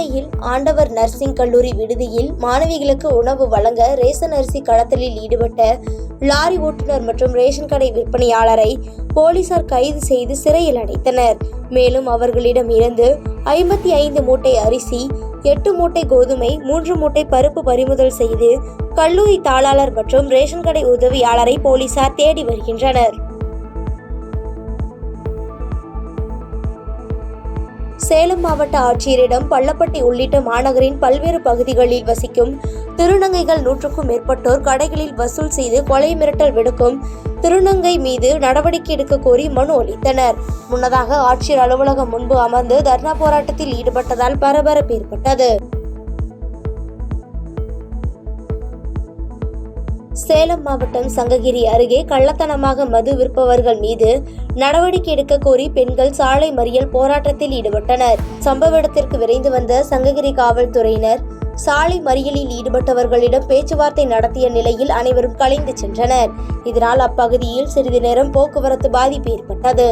நாகையில் ஆண்டவர் நர்சிங் கல்லூரி விடுதியில் மாணவிகளுக்கு உணவு வழங்க ரேஷன் அரிசி கடத்தலில் ஈடுபட்ட லாரி ஓட்டுநர் மற்றும் ரேஷன் கடை விற்பனையாளரை போலீசார் கைது செய்து சிறையில் அடைத்தனர். மேலும் அவர்களிடம் இருந்து 55 மூட்டை அரிசி, 8 மூட்டை கோதுமை, 3 மூட்டை பருப்பு பறிமுதல் செய்து கல்லூரி தாளாளர் மற்றும் ரேஷன் கடை உதவியாளரை போலீசார் தேடி வருகின்றனர். சேலம் மாவட்ட ஆட்சியரிடம் பள்ளப்பட்டி உள்ளிட்ட மாநகரின் பல்வேறு பகுதிகளில் வசிக்கும் திருநங்கைகள் 100க்கும் மேற்பட்டோர் கடைகளில் வசூல் செய்து கொலை மிரட்டல் விடுக்கும் திருநங்கை மீது நடவடிக்கை எடுக்க கோரி மனு அளித்தனர். முன்னதாக ஆட்சியர் அலுவலகம் முன்பு அமர்ந்து தர்ணா போராட்டத்தில் ஈடுபட்டதால் பரபரப்பு ஏற்பட்டது. சேலம் மாவட்டம் சங்ககிரி அருகே கள்ளத்தனமாக மது விற்பவர்கள் மீது நடவடிக்கை எடுக்க கோரி பெண்கள் சாலை மறியல் போராட்டத்தில் ஈடுபட்டனர். சம்பவ இடத்திற்கு விரைந்து வந்த சங்ககிரி காவல்துறையினர் சாலை மறியலில் ஈடுபட்டவர்களிடம் பேச்சுவார்த்தை நடத்திய நிலையில் அனைவரும் கலைந்து சென்றனர். இதனால் அப்பகுதியில் சிறிது நேரம் போக்குவரத்து பாதிப்பு ஏற்பட்டது.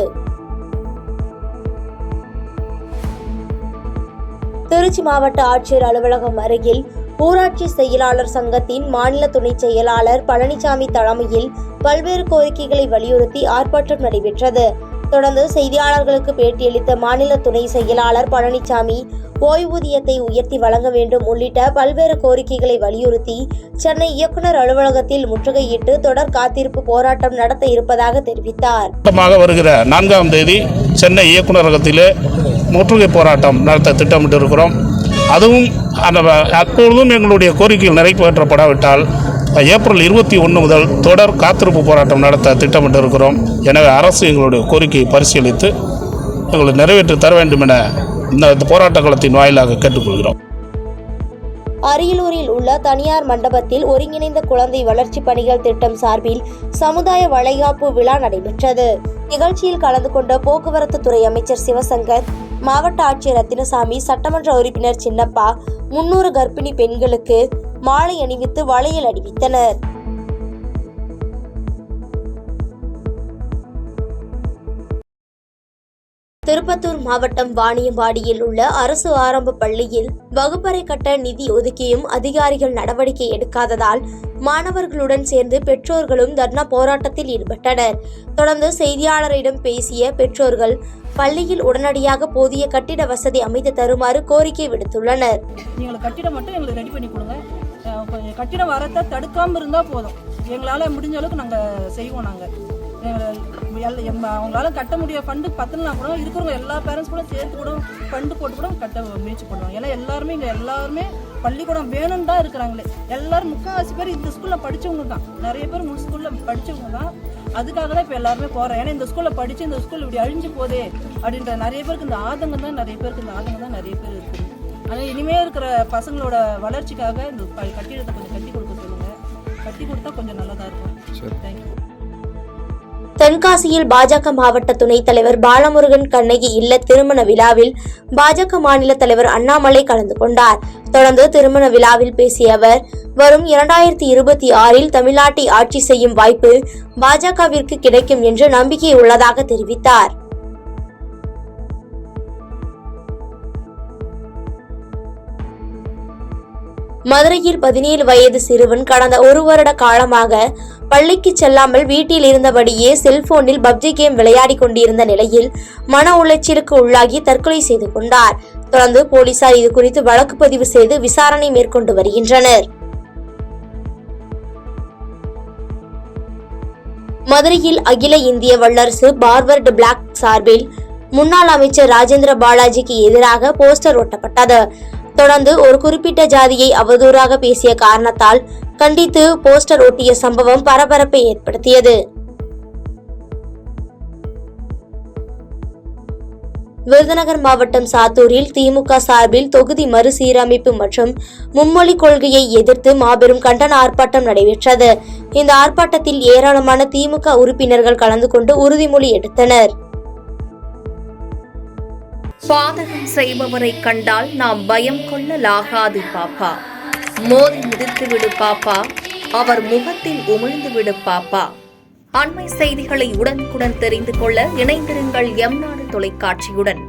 திருச்சி மாவட்ட ஆட்சியர் அலுவலகம் அருகில் ஊராட்சி செயலாளர் சங்கத்தின் மாநில துணை செயலாளர் பழனிசாமி தலைமையில் பல்வேறு கோரிக்கைகளை வலியுறுத்தி ஆர்ப்பாட்டம் நடைபெற்றது. தொடர்ந்து செய்தியாளர்களுக்கு பேட்டியளித்த மாநில துணை செயலாளர் பழனிசாமி ஓய்வூதியத்தை உயர்த்தி வழங்க வேண்டும் உள்ளிட்ட பல்வேறு கோரிக்கைகளை வலியுறுத்தி சென்னை இயக்குநர் அலுவலகத்தில் முற்றுகையிட்டு தொடர் காத்திருப்பு போராட்டம் நடத்த இருப்பதாக தெரிவித்தார். வருகிற 4ஆம் தேதி சென்னை இயக்குநரகத்திலே முற்றுகை போராட்டம் நடத்த திட்டமிட்டிருக்கிறோம். அதுவும் அப்பொழுதும் எங்களுடைய கோரிக்கைகள் நிறைவேற்றப்படாவிட்டால் ஏப்ரல் 21 முதல் தொடர் காத்திருப்பு போராட்டம் நடத்த திட்டமிட்டிருக்கிறோம். எனவே அரசு எங்களுடைய கோரிக்கையை பரிசீலித்து எங்களை நிறைவேற்றி தர வேண்டும் என இந்த போராட்ட களத்தின் வாயிலாக கேட்டுக்கொள்கிறோம். அரியலூரில் உள்ள தனியார் மண்டபத்தில் ஒருங்கிணைந்த குழந்தை வளர்ச்சி பணிகள் திட்டம் சார்பில் சமுதாய வளைகாப்பு விழா நடைபெற்றது. நிகழ்ச்சியில் கலந்து கொண்ட போக்குவரத்து துறை அமைச்சர் சிவசங்கர், மாவட்ட ஆட்சியர் ரத்தினசாமி, சட்டமன்ற உறுப்பினர் சின்னப்பா 300 கர்ப்பிணி பெண்களுக்கு மாலை அணிவித்து வளையல் அணிவித்தனர். திருப்பத்தூர் மாவட்டம் வாணியம்பாடியில் உள்ள அரசு ஆரம்ப பள்ளியில் வகுப்பறை கட்ட நிதி ஒதுக்கியும் அதிகாரிகள் நடவடிக்கை எடுக்காததால் மாணவர்களுடன் சேர்ந்து பெற்றோர்களும் தர்ணா போராட்டத்தில் ஈடுபட்டனர். தொடர்ந்து செய்தியாளரிடம் பேசிய பெற்றோர்கள் பள்ளியில் உடனடியாக போதிய கட்டிட வசதி அமைத்து தருமாறு கோரிக்கை விடுத்துள்ளனர். கட்டிடம் மட்டும் எங்களுக்கு ரெடி பண்ணி கொடுங்க, கட்டிடம் வரத்தை தடுக்காம இருந்தா போதும், எங்களால முடிஞ்ச அளவுக்கு நாங்க செய்வோம். அவங்களால கட்ட முடிய ஃபண்டு பத்தலாம் கூட இருக்கிறவங்க எல்லா பேரண்ட்ஸ் கூட சேர்த்து கூட ஃபண்டு போட்டு கூட கட்ட முயற்சி பண்ணுவாங்க. ஏன்னா எல்லாருமே பள்ளிக்கூடம் வேணும்னு தான் இருக்கிறாங்களே. எல்லாரும் முக்கால்வாசி பேர் இந்த ஸ்கூலில் படித்தவங்க தான், நிறைய பேர் ஸ்கூலில் படித்தவங்க தான். அதுக்காக தான் இப்போ எல்லாருமே போகிறோம். ஏன்னா இந்த ஸ்கூலில் படித்து இந்த ஸ்கூல் இப்படி அழிஞ்சு போதே அப்படின்ற நிறைய பேருக்கு இந்த ஆதங்கம் தான் நிறைய பேர் இருக்குது. ஆனால் இனிமேல் இருக்கிற பசங்களோட வளர்ச்சிக்காக இந்த கட்டிடத்தை கொஞ்சம் கட்டி கொடுக்க சொல்லுங்கள். கட்டி கொடுத்தா கொஞ்சம் நல்லதாக இருக்கும். தேங்க்யூ. தென்காசியில் பாஜக மாவட்ட துணைத் தலைவர் பாலமுருகன் கண்ணகி இல்ல திருமண விழாவில் பாஜக மாநில தலைவர் அண்ணாமலை கலந்து கொண்டார். தொடர்ந்து திருமண விழாவில் பேசிய அவர், வரும் 2026 தமிழ்நாட்டை ஆட்சி செய்யும் வாய்ப்பு பாஜகவிற்கு கிடைக்கும் என்று நம்பிக்கை உள்ளதாக தெரிவித்தார். மதுரையில் 17 வயது சிறுவன் கடந்த 1 வருட காலமாக பள்ளிக்கு செல்லாமல் வீட்டில் இருந்தபடியே செல்போனில் பப்ஜி கேம் விளையாடி கொண்டிருந்த நிலையில் மன உளைச்சலுக்கு உள்ளாகி தற்கொலை செய்து கொண்டார். தொடர்ந்து போலீசார் இது குறித்து வழக்கு பதிவு செய்து விசாரணை மேற்கொண்டு வருகின்றனர். மதுரையில் அகில இந்திய வல்லரசு பார்வர்டு பிளாக் சார்பில் முன்னாள் அமைச்சர் ராஜேந்திர பாலாஜிக்கு எதிராக போஸ்டர் ஒட்டப்பட்டது. தொடர்ந்து ஒரு குறிப்பிட்ட ஜாதியை அவதூறாக பேசிய காரணத்தால் கண்டித்து போஸ்டர் ஒட்டிய சம்பவம் பரபரப்பை ஏற்படுத்தியது. விருதுநகர் மாவட்டம் சாத்தூரில் திமுக சார்பில் தொகுதி மறுசீரமைப்பு மற்றும் மும்மொழி கொள்கையை எதிர்த்து மாபெரும் கண்டன ஆர்ப்பாட்டம் நடைபெற்றது. இந்த ஆர்ப்பாட்டத்தில் ஏராளமான திமுக உறுப்பினர்கள் கலந்து கொண்டு உறுதிமொழி எடுத்தனர். பாதகம் செய்பவரை கண்டால் நாம் பயம் கொள்ளலாகாது பாப்பா, மோதி மிதித்து விடு பாப்பா, அவர் முகத்தில் உமிழ்ந்து விடு பாப்பா. அண்மை செய்திகளை உடனுக்குடன் தெரிந்து கொள்ள இணைந்திருங்கள் எம் நாடு தொலைக்காட்சியுடன்.